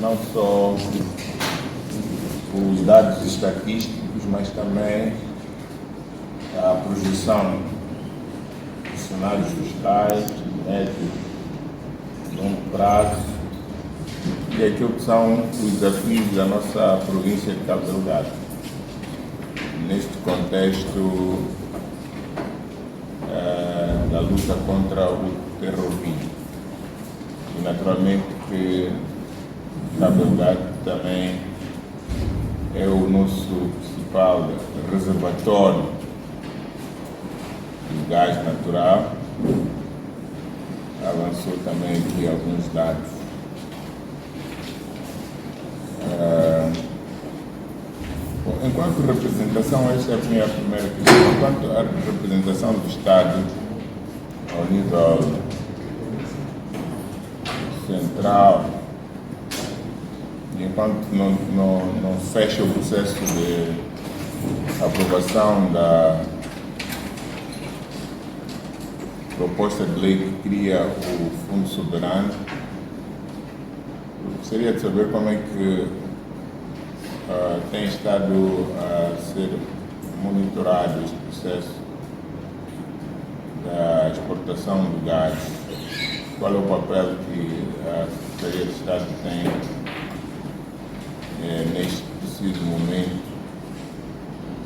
não só os dados estatísticos, mas também a projeção dos cenários fiscais, médio e longo prazo, e aquilo que são os desafios da nossa província de Cabo Delgado. Neste contexto da luta contra o terrorismo. E naturalmente que Cabo Delgado também é o nosso principal reservatório de gás natural. Avançou também aqui alguns dados. Enquanto representação, esta é a minha primeira questão, enquanto a representação do Estado ao nível central, enquanto não fecha o processo de aprovação da proposta de lei que cria o Fundo Soberano, eu gostaria de saber como é que tem estado a ser monitorado este processo da exportação do gás. Qual é o papel que a Secretaria de Estado tem neste preciso momento,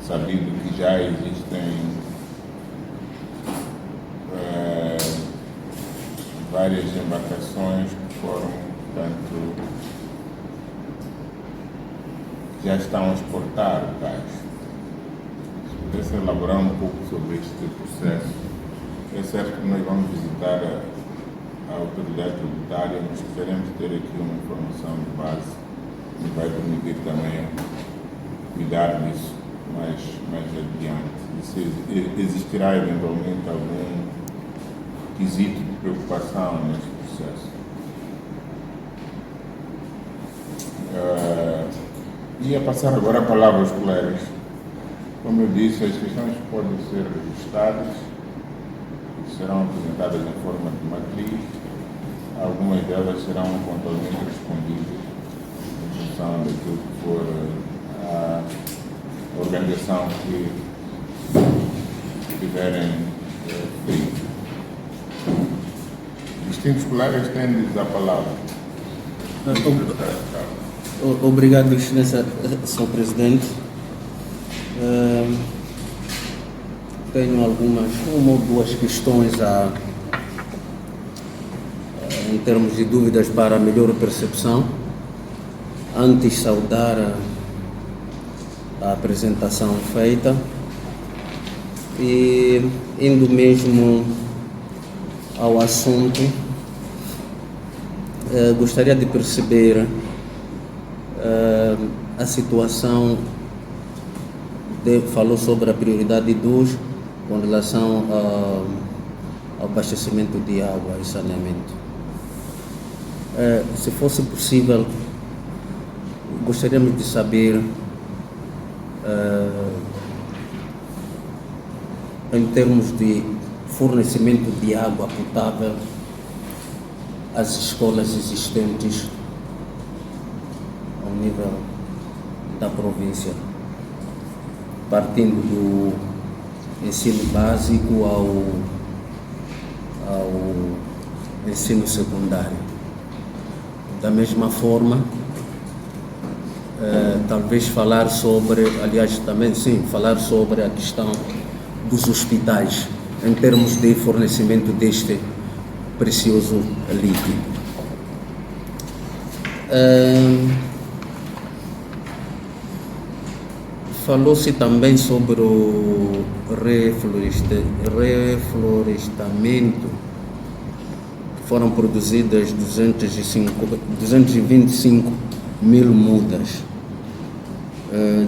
sabido que já existem várias embarcações que foram, portanto, já estão a exportar o gás. Se pudesse elaborar um pouco sobre este processo. É certo que nós vamos visitar a autoridade tributária, mas queremos ter aqui uma informação de base que vai permitir também cuidar disso mais adiante. E se existirá eventualmente algum quesito de preocupação neste processo. Ia passar agora a palavra aos colegas. Como eu disse, as questões podem ser registradas, serão apresentadas em forma de matriz, algumas delas serão pontualmente respondidas em função daquilo que for a organização que tiverem feito. Distintos colegas, têm-lhes a palavra. Obrigado, Excelência, Sr. Presidente. Tenho uma ou duas questões em termos de dúvidas para melhor percepção. Antes, saudar a apresentação feita e, indo mesmo ao assunto, gostaria de perceber a situação, falou sobre a prioridade dos com relação ao abastecimento de água e saneamento. Se fosse possível, gostaríamos de saber, em termos de fornecimento de água potável às escolas existentes ao nível da província, partindo do ensino básico ao ensino secundário. Da mesma forma, talvez falar sobre a questão dos hospitais, em termos de fornecimento deste precioso líquido. Falou-se também sobre o reflorestamento. Foram produzidas 225 mil mudas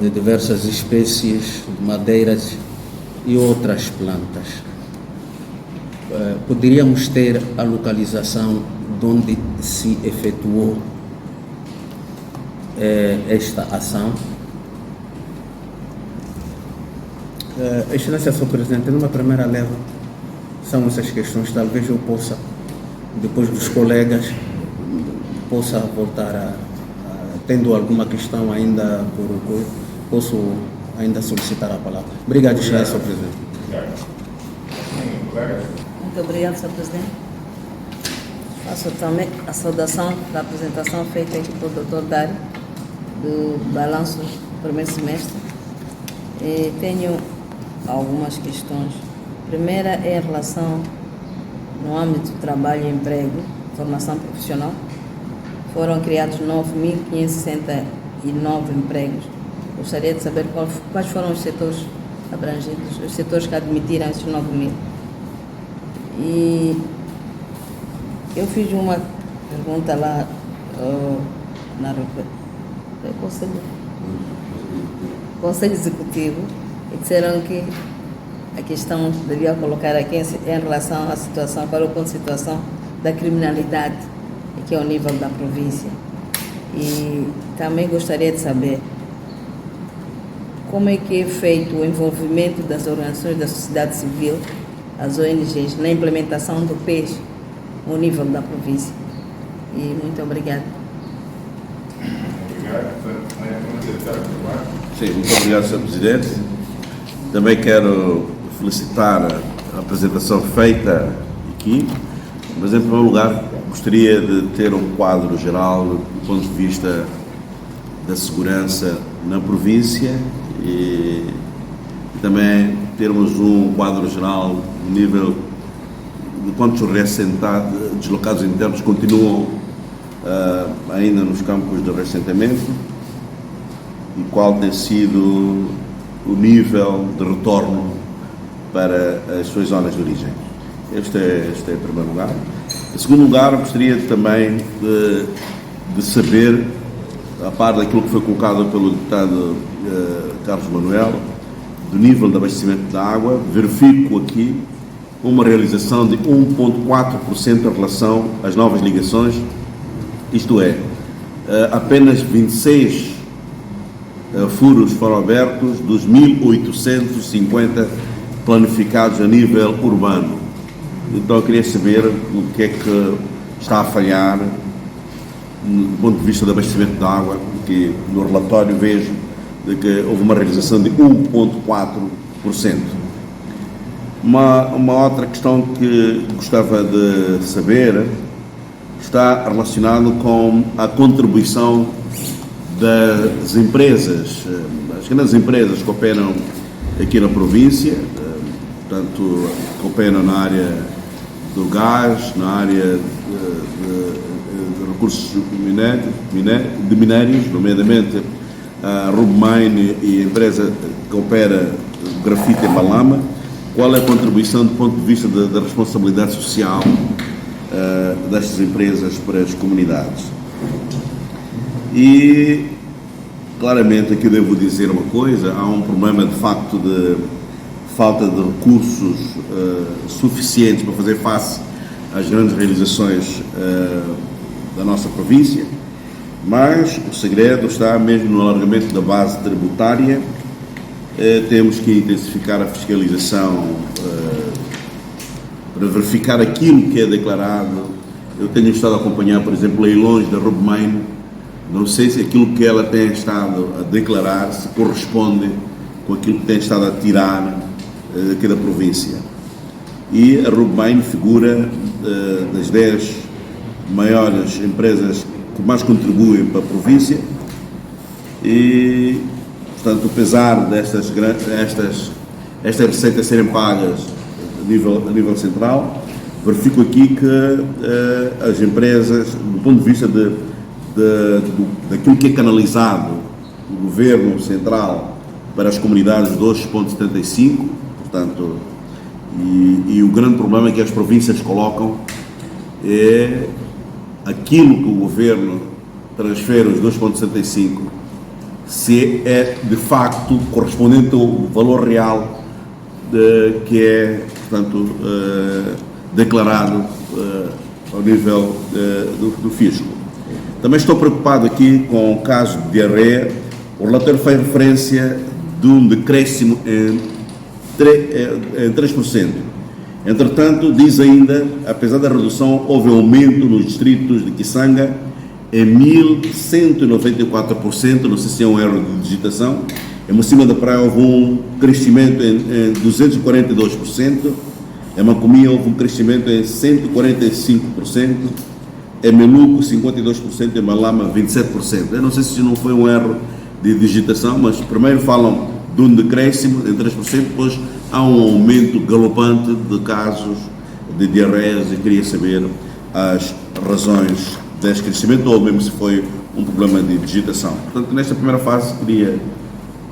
de diversas espécies de madeiras e outras plantas. Poderíamos ter a localização de onde se efetuou esta ação? Excelência, Sr. Presidente, numa primeira leva são essas questões. Talvez eu possa, depois dos colegas, possa voltar tendo alguma questão ainda por ocorrer, posso ainda solicitar a palavra. Obrigado, Sr. Presidente. Obrigado. Colegas? Muito obrigado, Sr. Presidente. Faço também a saudação da apresentação feita aqui pelo Dr. Dário, do balanço do primeiro semestre. E tenho algumas questões. A primeira é em relação no âmbito do trabalho e emprego, formação profissional. Foram criados 9.569 empregos. Gostaria de saber quais foram os setores abrangidos, os setores que admitiram esses 9.000. E eu fiz uma pergunta lá na Conselho Executivo e disseram que a questão devia colocar aqui em relação à situação, qual é o ponto de situação da criminalidade aqui ao nível da província. E também gostaria de saber como é que é feito o envolvimento das organizações da sociedade civil, as ONGs, na implementação do PES no nível da província. E muito obrigada. Sim, muito obrigado, Sr. Presidente. Também quero felicitar a apresentação feita aqui, mas em primeiro lugar gostaria de ter um quadro geral do ponto de vista da segurança na província e também termos um quadro geral no nível de quantos deslocados internos continuam ainda nos campos de reassentamento e qual tem sido o nível de retorno para as suas zonas de origem. Este é em primeiro lugar. Em segundo lugar, gostaria também de saber, a par daquilo que foi colocado pelo deputado Carlos Manuel, do nível de abastecimento da água, verifico aqui uma realização de 1,4% em relação às novas ligações, isto é, apenas 26 furos foram abertos dos 1.850 planificados a nível urbano. Então eu queria saber o que é que está a falhar do ponto de vista do abastecimento de água, porque no relatório vejo de que houve uma realização de 1,4%. Uma outra questão que gostava de saber está relacionado com a contribuição das empresas, as grandes empresas que operam aqui na província, portanto, que operam na área do gás, na área de recursos minérios, nomeadamente a Rubmine e a empresa que opera grafite em Balama. Qual é a contribuição do ponto de vista da responsabilidade social destas empresas para as comunidades? E, claramente, aqui devo dizer uma coisa, há um problema, de facto, de falta de recursos suficientes para fazer face às grandes realizações da nossa província, mas o segredo está mesmo no alargamento da base tributária. Temos que intensificar a fiscalização para verificar aquilo que é declarado. Eu tenho estado a acompanhar, por exemplo, leilões da Rubmine. Não sei se aquilo que ela tem estado a declarar se corresponde com aquilo que tem estado a tirar aqui da província. E a Rubmine figura das 10 maiores empresas que mais contribuem para a província e, portanto, apesar destas receitas serem pagas a nível central, verifico aqui que as empresas, do ponto de vista daquilo que é canalizado do governo central para as comunidades, 2,75%, portanto, e o grande problema que as províncias colocam é aquilo que o governo transfere, os 2,75%, se é de facto correspondente ao valor real que é, portanto, declarado ao nível do fisco. Também estou preocupado aqui com o caso de diarreia. O relatório faz referência de um decréscimo em 3%. Entretanto, diz ainda, apesar da redução, houve aumento nos distritos de Kisanga é 1.194%, não sei se é um erro de digitação. Em Mocima da Praia houve um crescimento em 242%, em Macomia houve um crescimento em 145%, em Meluco 52%, em Malama 27%. Eu não sei se não foi um erro de digitação, mas primeiro falam de um decréscimo em 3%, depois há um aumento galopante de casos de diarreias e queria saber as razões deste crescimento ou mesmo se foi um problema de digitação. Portanto, nesta primeira fase queria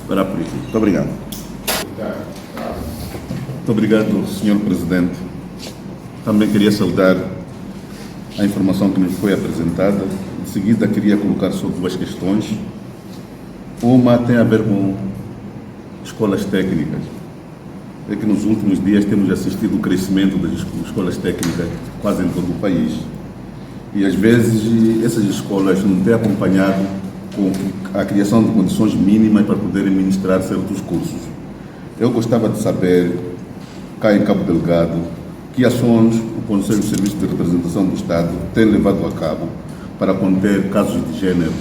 parar por aqui. Muito obrigado. Muito obrigado, Sr. Presidente. Também queria saudar a informação que nos foi apresentada. Em seguida, queria colocar sobre duas questões. Uma tem a ver com escolas técnicas. É que nos últimos dias temos assistido o crescimento das escolas técnicas quase em todo o país. E às vezes essas escolas não têm acompanhado com a criação de condições mínimas para poderem ministrar certos cursos. Eu gostava de saber, cá em Cabo Delgado, que ações o Conselho de Serviços de Representação do Estado tem levado a cabo para conter casos de género.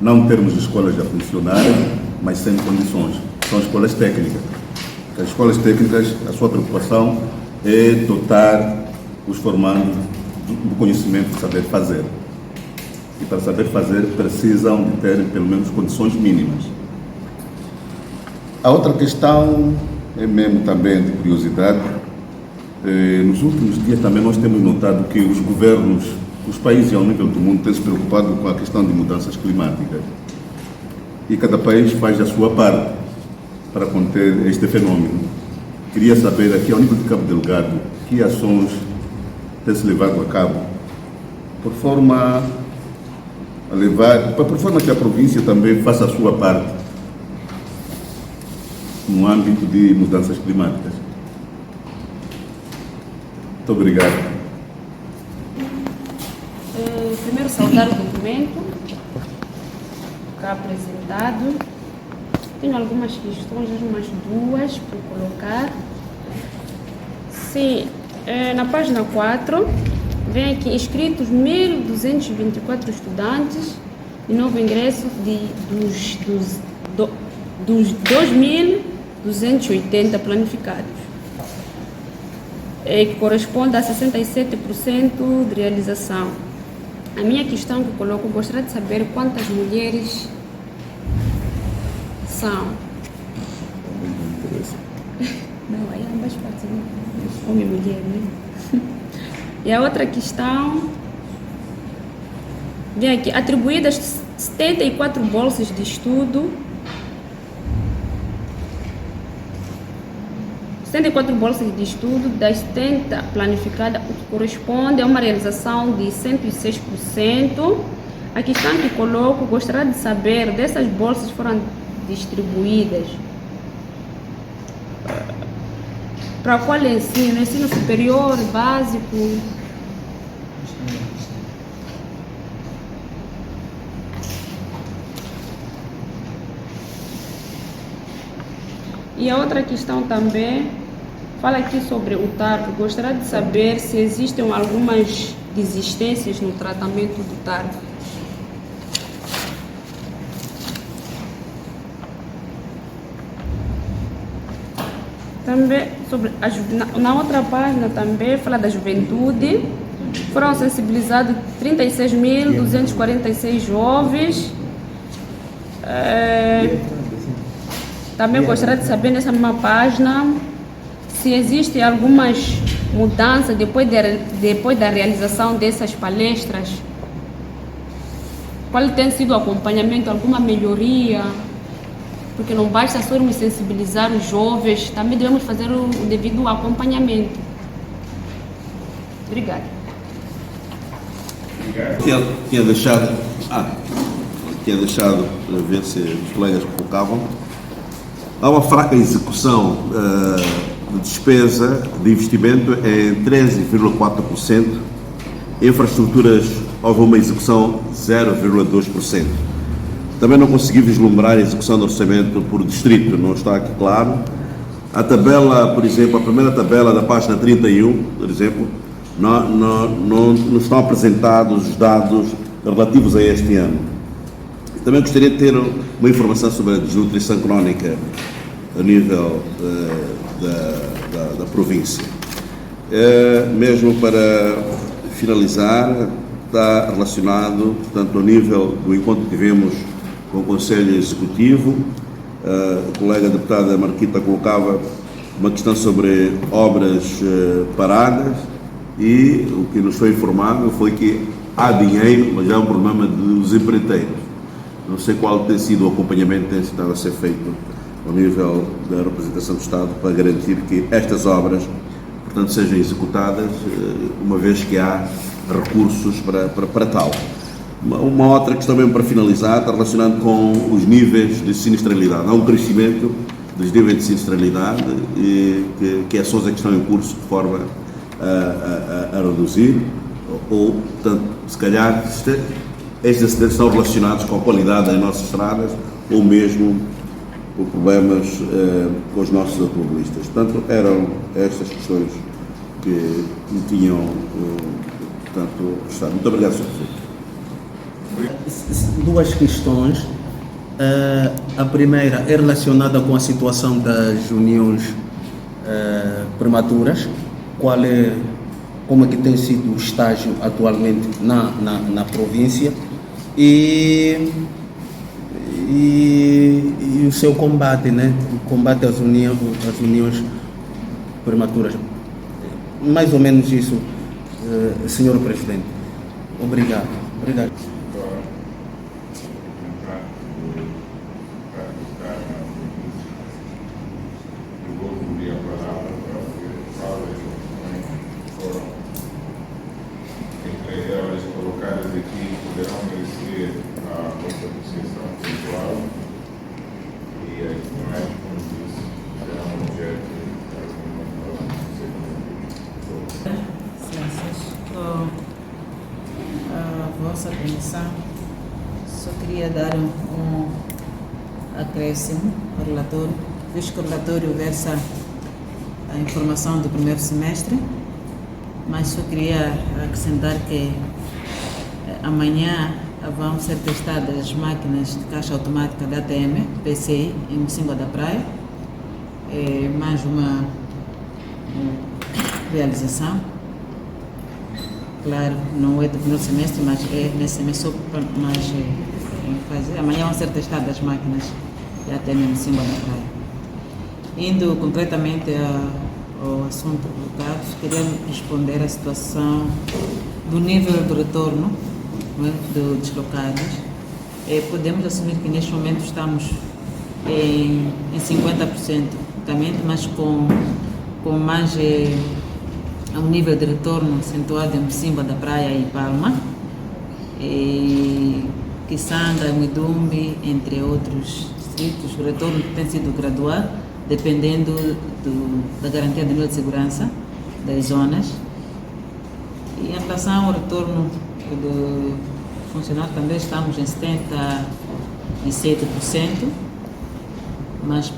Não termos escolas a funcionarem, mas sem condições. São escolas técnicas. As escolas técnicas, a sua preocupação é dotar os formandos do conhecimento de saber fazer. E para saber fazer precisam de ter pelo menos condições mínimas. A outra questão é mesmo também de curiosidade. Nos últimos dias também nós temos notado que os governos, os países ao nível do mundo têm se preocupado com a questão de mudanças climáticas. E cada país faz a sua parte para conter este fenômeno. Queria saber aqui ao nível de Cabo Delgado que ações tem se levado a cabo por forma que a província também faça a sua parte no âmbito de mudanças climáticas. Muito obrigado. Primeiro saudar o documento cá apresentado. Tenho algumas questões, umas duas para colocar. Sim, na página 4, vem aqui inscritos 1.224 estudantes e novo ingresso dos 2.280 planificados, que corresponde a 67% de realização. A minha questão que coloco, gostaria de saber quantas mulheres são. Não, aí ambas partes, né? Homem e mulher, né? E a outra questão, vem aqui, atribuídas 74 bolsas de estudo, 74 bolsas de estudo, das 70 planificadas, o que corresponde a uma realização de 106%. A questão que coloco, gostaria de saber, dessas bolsas foram distribuídas para qual ensino? Ensino superior, básico? E a outra questão também, fala aqui sobre o TARP. Gostaria de saber se existem algumas desistências no tratamento do TARP. Também sobre na outra página também fala da juventude. Foram sensibilizados 36.246 jovens. Também gostaria de saber nessa mesma página se existem algumas mudanças depois da realização dessas palestras. Qual tem sido o acompanhamento, alguma melhoria? Porque não basta só irmos sensibilizar os jovens, também devemos fazer o devido acompanhamento. Obrigada. Tinha deixado para ver se os colegas colocavam. Há uma fraca execução de despesa de investimento em 13,4%. Infraestruturas, houve uma execução 0,2%. Também não consegui vislumbrar a execução do orçamento por distrito, não está aqui claro. A tabela, por exemplo, a primeira tabela da página 31, por exemplo, não estão apresentados os dados relativos a este ano. Também gostaria de ter uma informação sobre a desnutrição crónica a nível da província. Mesmo para finalizar, está relacionado, portanto, ao nível do encontro que tivemos com o Conselho Executivo. A colega deputada Marquita colocava uma questão sobre obras paradas e o que nos foi informado foi que há dinheiro, mas há um problema dos empreiteiros. Não sei qual tem sido o acompanhamento que tem estado a ser feito ao nível da representação do Estado para garantir que estas obras, portanto, sejam executadas, uma vez que há recursos para tal. Uma outra questão mesmo para finalizar está relacionada com os níveis de sinistralidade. Há um crescimento dos níveis de sinistralidade que ações é que estão em curso de forma a reduzir, ou, portanto, se calhar estes acidentes estão relacionados com a qualidade das nossas estradas ou mesmo com problemas com os nossos automobilistas. Portanto, eram estas questões que me tinham, portanto, gostado. Muito obrigado, Sr. Presidente. Duas questões. A primeira é relacionada com a situação das uniões prematuras. Como é que tem sido o estágio atualmente na província e o seu combate, né? O combate às uniões prematuras. Mais ou menos isso, Senhor Presidente. Obrigado. Elas colocadas aqui poderão merecer a vossa apreciação pessoal e as demais, como disse, serão objeto de alguma Excelências, com a vossa permissão, só queria dar um acréscimo ao relatório, visto que o relatório versa a informação do primeiro semestre, mas só queria acrescentar que amanhã vão ser testadas as máquinas de caixa automática da ATM, PCI, em Mocimboa da Praia. É mais uma realização. Claro, não é do primeiro semestre, mas é nesse semestre, amanhã vão ser testadas as máquinas da ATM em Mocimboa da Praia. Indo concretamente ao assunto colocado, queria responder à situação do nível de retorno, não é, dos deslocados. Podemos assumir que neste momento estamos em 50% também, mas com mais um nível de retorno acentuado em Mocimboa da Praia e Palma, Kisanga, Muidumbi, entre outros distritos. O retorno tem sido gradual, dependendo da garantia do nível de segurança das zonas. E em relação ao retorno do funcionário, também estamos em 77%, mas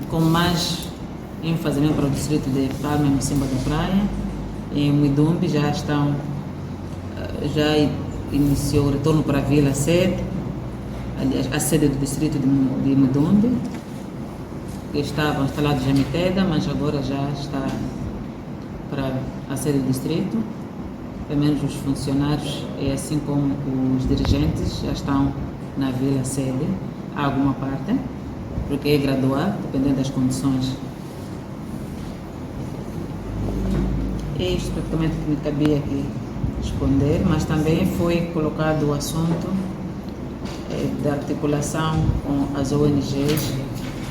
com mais ênfase para o distrito de Palma e Mocimboa da Praia. Em Muidumbi já iniciou o retorno para a Vila Sede, aliás, a sede do distrito de Muidumbi, que estavam instalados em Miteda, mas agora já está para a sede do distrito. Pelo menos os funcionários, assim como os dirigentes, já estão na Vila Sede, há alguma parte, porque é gradual, dependendo das condições. É isto praticamente que me cabia aqui responder, mas também foi colocado o assunto da articulação com as ONGs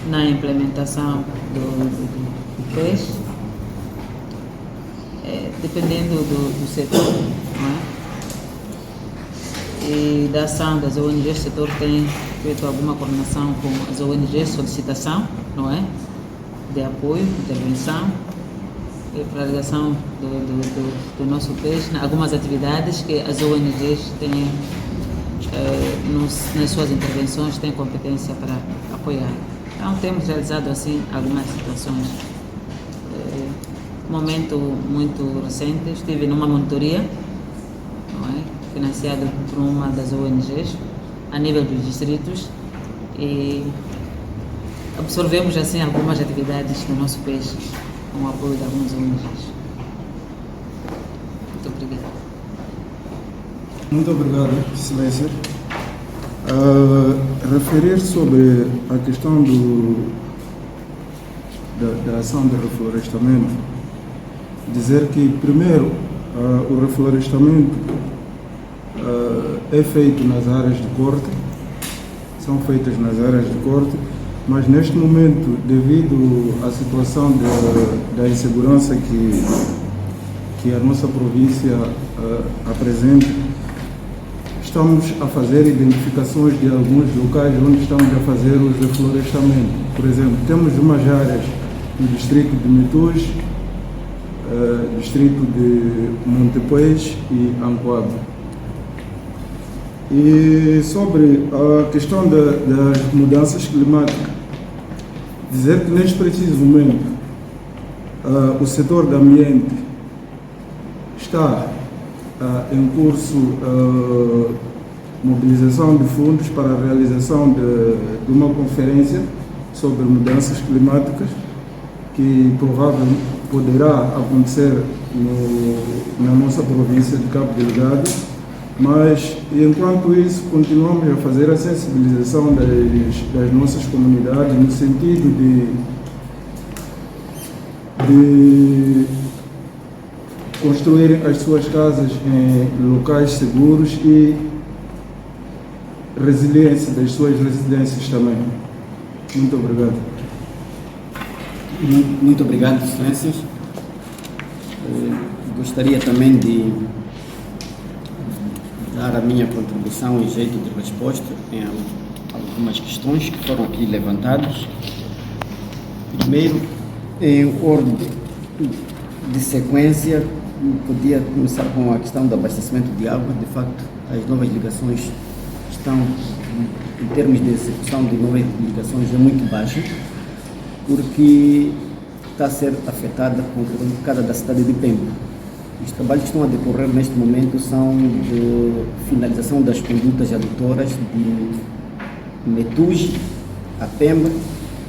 na implementação do PES, dependendo do setor, não é? E da ação das ONGs, o setor tem feito alguma coordenação com as ONGs, solicitação, não é? De apoio, intervenção, para a realização do nosso PES, algumas atividades que as ONGs têm nas suas intervenções, têm competência para apoiar. Então temos realizado assim algumas situações. Momento muito recente, estive numa monitoria financiado por uma das ONGs a nível dos distritos e absorvemos assim algumas atividades do nosso país com o apoio de algumas ONGs. Muito obrigada. Muito obrigado, Excelência. Referir sobre a questão da ação de reflorestamento, dizer que, primeiro, o reflorestamento é feito nas áreas de corte, são feitas nas áreas de corte, mas neste momento, devido à situação da insegurança que a nossa província apresenta, estamos a fazer identificações de alguns locais onde estamos a fazer os reflorestamentos. Por exemplo, temos umas áreas no distrito de Metus, distrito de Montepuez e Ancoab. E sobre a questão das mudanças climáticas, dizer que neste preciso momento o setor do ambiente está em curso mobilização de fundos para a realização de uma conferência sobre mudanças climáticas que provavelmente poderá acontecer na nossa província de Cabo Delgado, mas enquanto isso continuamos a fazer a sensibilização das nossas comunidades no sentido de construírem as suas casas em locais seguros e resiliência das suas residências também. Muito obrigado. Muito obrigado, Excelências. Gostaria também de dar a minha contribuição em jeito de resposta em algumas questões que foram aqui levantadas. Primeiro, em ordem de sequência, podia começar com a questão do abastecimento de água. De facto, as novas ligações estão, em termos de execução de novas ligações, é muito baixa, porque está a ser afetada por causa da cidade de Pemba. Os trabalhos que estão a decorrer neste momento são de finalização das condutas adutoras de Metus a Pemba,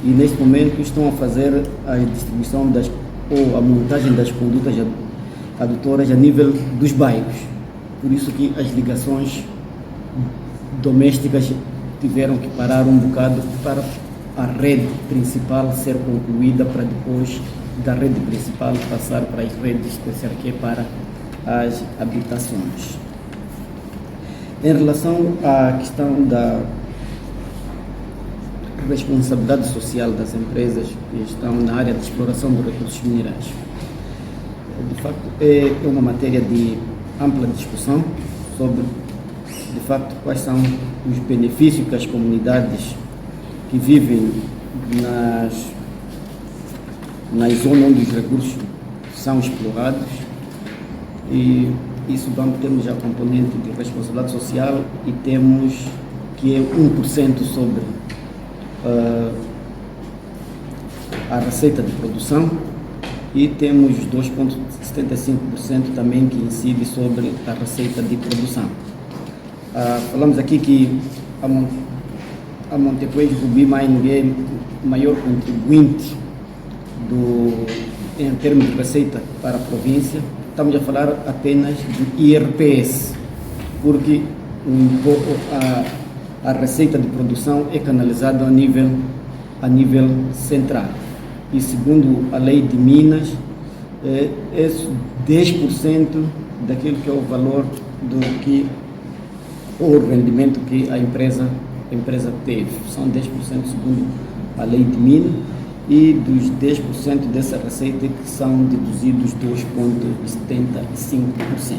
e neste momento estão a fazer a distribuição ou a montagem das condutas adutoras a nível dos bairros. Por isso que as ligações domésticas tiveram que parar um bocado para a rede principal ser concluída, para depois da rede principal passar para as redes que é para as habitações. Em relação à questão da responsabilidade social das empresas que estão na área de exploração dos recursos minerais, de facto é uma matéria de ampla discussão sobre, de facto, quais são os benefícios que as comunidades que vivem nas zonas onde os recursos são explorados, e isso temos já a componente de responsabilidade social e temos que é 1% sobre a receita de produção, e temos 2,75% também que incide sobre a receita de produção. Falamos aqui que a Montepuez Ruby Mining é o maior contribuinte em termos de receita para a província. Estamos a falar apenas do IRPS, porque a receita de produção é canalizada a nível central. E segundo a lei de Minas, é 10% daquilo que é o valor o rendimento que a empresa teve. São 10% segundo a lei de Minas, e dos 10% dessa receita que são deduzidos 2,75%.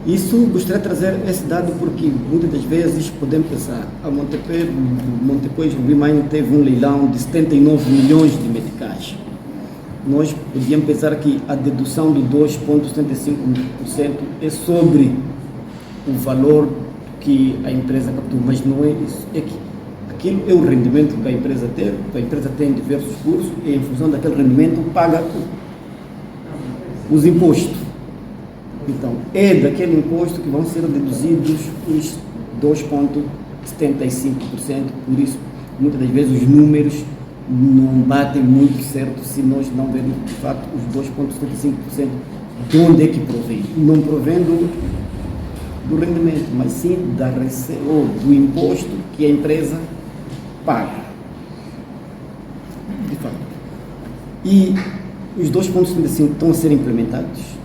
Isso gostaria de trazer esse dado porque muitas das vezes podemos pensar, a Montepuez Ruby Mining teve um leilão de 79 milhões de meticais. Nós podíamos pensar que a dedução de 2,75% é sobre o valor que a empresa captou, mas não é isso. É que aquilo é o rendimento que a empresa tem. A empresa tem diversos cursos e, em função daquele rendimento, paga os impostos. Então, é daquele imposto que vão ser deduzidos os 2,75%, por isso, muitas das vezes, os números não batem muito certo se nós não vermos, de facto, os 2,75% de onde é que provém. Não provém do rendimento, mas sim da receita ou do imposto que a empresa paga. De fato. E os 2,75 estão a ser implementados.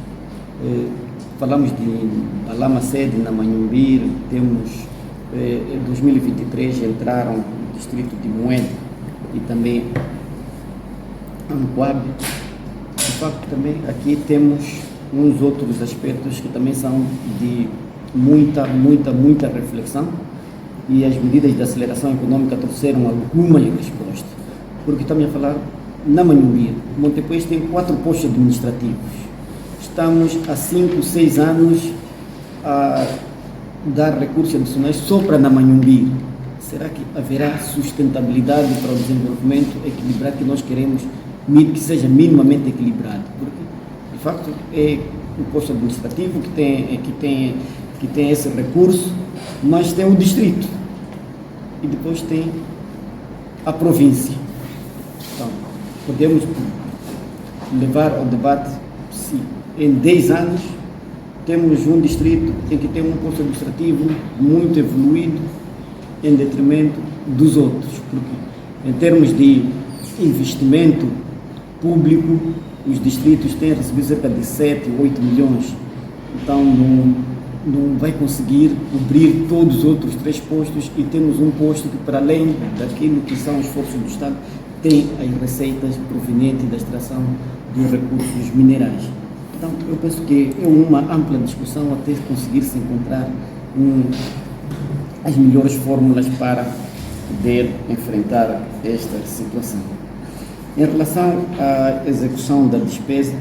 Falamos de Balama sede, na Manhumbir, temos em 2023 entraram no distrito de Moeda e também Ancoabe. De facto, também aqui temos uns outros aspectos que também são de muita reflexão, e as medidas de aceleração econômica trouxeram algumas respostas, porque estamos a falar na Manhumbir. Montepuez tem 4 postos administrativos. Estamos há 5, 6 anos a dar recursos adicionais só para na Manhumbir. Será que haverá sustentabilidade para o desenvolvimento equilibrado que nós queremos, que seja minimamente equilibrado? Porque, de facto, é o posto administrativo que tem esse recurso, mas tem o distrito e depois tem a província. Então, podemos levar ao debate se em 10 anos temos um distrito em que tem um posto administrativo muito evoluído em detrimento dos outros, porque em termos de investimento público, os distritos têm recebido cerca de 7, 8 milhões, então não vai conseguir cobrir todos os outros 3 postos, e temos um posto que, para além daquilo que são os esforços do Estado, tem as receitas provenientes da extração dos recursos minerais. Então, eu penso que é uma ampla discussão até conseguir-se encontrar as melhores fórmulas para poder enfrentar esta situação. Em relação à execução da despesa,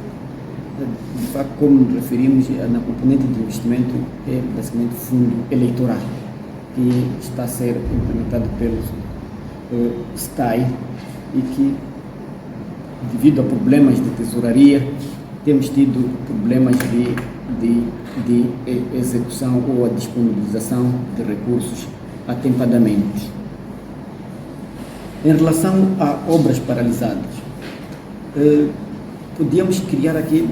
de facto, como referimos, na componente de investimento é basicamente fundo eleitoral, que está a ser implementado pelo STAI e que, devido a problemas de tesouraria, temos tido problemas de execução ou a disponibilização de recursos atempadamente. Em relação a obras paralisadas, podíamos criar aqui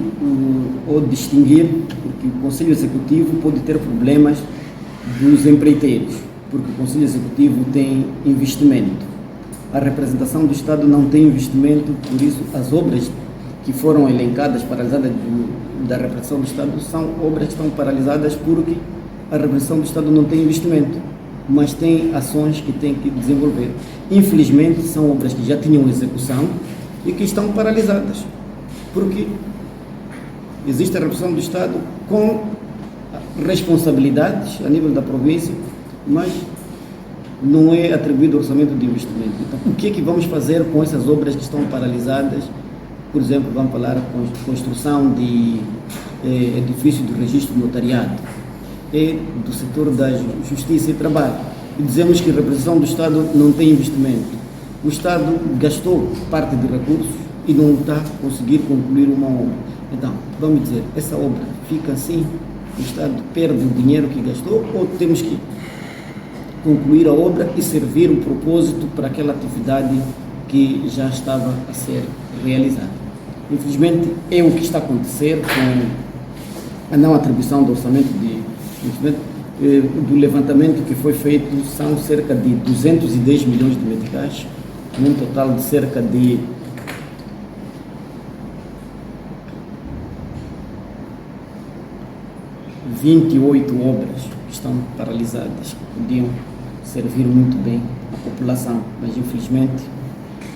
ou distinguir, porque o Conselho Executivo pode ter problemas dos empreiteiros, porque o Conselho Executivo tem investimento. A representação do Estado não tem investimento, por isso as obras que foram elencadas, paralisadas da representação do Estado, são obras que estão paralisadas porque a representação do Estado não tem investimento, mas tem ações que tem que desenvolver. Infelizmente, são obras que já tinham execução e que estão paralisadas, porque existe a representação do Estado com responsabilidades a nível da província, mas não é atribuído orçamento de investimento. Então, o que é que vamos fazer com essas obras que estão paralisadas? Por exemplo, vamos falar da construção de edifício do registro notariado, do setor da justiça e trabalho. E dizemos que a representação do Estado não tem investimento. O Estado gastou parte de recursos e não está a conseguir concluir uma obra. Então, vamos dizer, essa obra fica assim, o Estado perde o dinheiro que gastou, ou temos que concluir a obra e servir o propósito para aquela atividade que já estava a ser realizada. Infelizmente, é o que está a acontecer com a não atribuição do orçamento de investimento. Do levantamento que foi feito, são cerca de 210 milhões de meticais, num total de cerca de 28 obras que estão paralisadas, que podiam servir muito bem à população, mas infelizmente,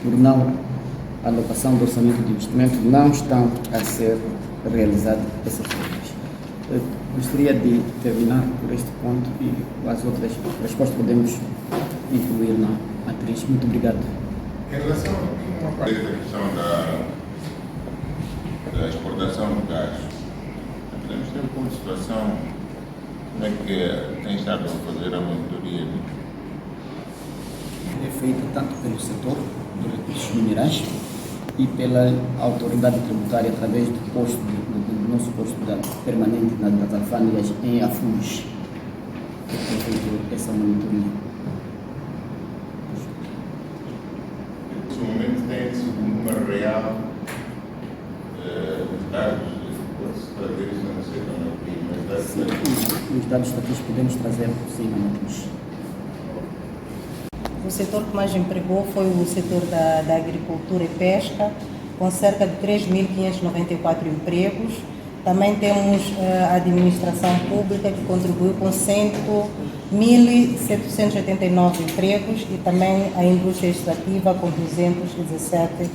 por não alocação do orçamento de investimento, não estão a ser realizadas essas obras. Eu gostaria de terminar por este ponto e as outras respostas podemos incluir na matriz. Muito obrigado. Em relação a uma parte da questão da exportação do gás, podemos ter como situação como é que tem estado a fazer a monitoria? É feita tanto pelo setor dos recursos minerais e pela autoridade tributária através do posto, do nosso posto permanente nas alfândegas em Afuns, que tem feito essa monitoria. Neste momento tem-se um número real de dados para ver se não sei como aqui, mas deve ser. Os dados estatísticos podemos trazer possivelmente. O setor que mais empregou foi o setor da agricultura e pesca, com cerca de 3.594 empregos. Também temos a administração pública, que contribuiu com 1.789 empregos, e também a indústria extrativa, com 217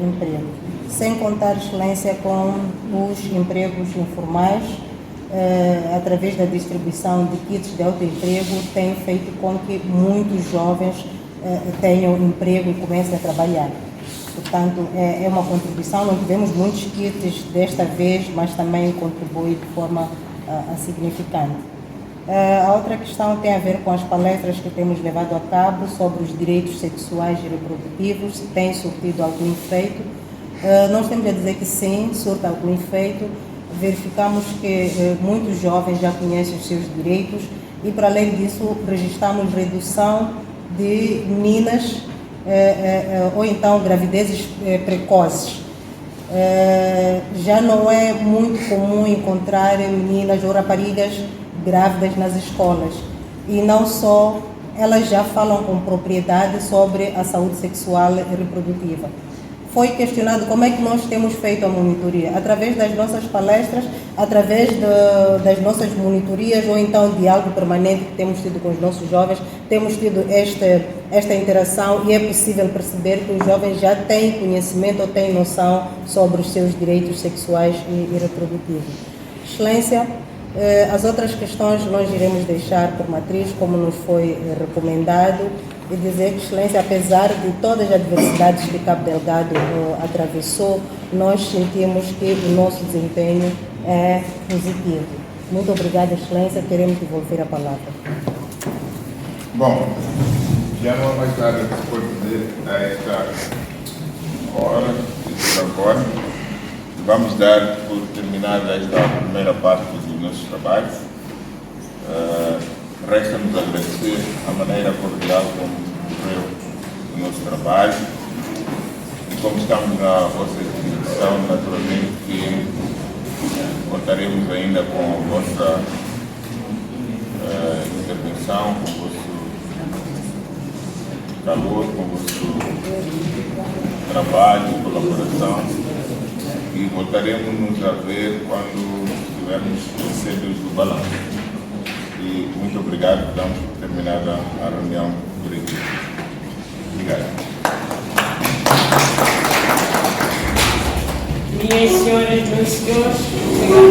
empregos. Sem contar, Excelência, com os empregos informais, através da distribuição de kits de autoemprego, tem feito com que muitos jovens tenham emprego e comecem a trabalhar. Portanto, é uma contribuição. Não tivemos muitos kits desta vez, mas também contribui de forma significante. A outra questão tem a ver com as palestras que temos levado a cabo sobre os direitos sexuais e reprodutivos, se tem surtido algum efeito. Nós temos a dizer que sim, surta algum efeito. Verificamos que muitos jovens já conhecem os seus direitos e, para além disso, registramos redução de meninas ou então gravidezes precoces. Já não é muito comum encontrar meninas ou raparigas grávidas nas escolas. E não só, elas já falam com propriedade sobre a saúde sexual e reprodutiva. Foi questionado como é que nós temos feito a monitoria, através das nossas palestras, através das nossas monitorias, ou então diálogo permanente que temos tido com os nossos jovens. Temos tido esta interação e é possível perceber que os jovens já têm conhecimento ou têm noção sobre os seus direitos sexuais e reprodutivos. Excelência, as outras questões nós iremos deixar por matriz, como nos foi recomendado, e dizer que, Excelência, apesar de todas as adversidades que Cabo Delgado atravessou, nós sentimos que o nosso desempenho é positivo. Muito obrigada, Excelência. Queremos devolver a palavra. Bom, já não há mais nada que se pode dizer a esta hora, agora. Vamos dar por terminada esta primeira parte dos nossos trabalhos. Resta-nos agradecer a maneira cordial como ocorreu o nosso trabalho e como estamos na vossa disposição, naturalmente que contaremos ainda com a vossa intervenção, com o vosso calor, com o vosso trabalho, colaboração, e voltaremos a ver quando estivermos cedo do balanço. E muito obrigado, damos por terminada a reunião por aqui. Obrigado. Minhas senhoras, meus senhores, obrigado.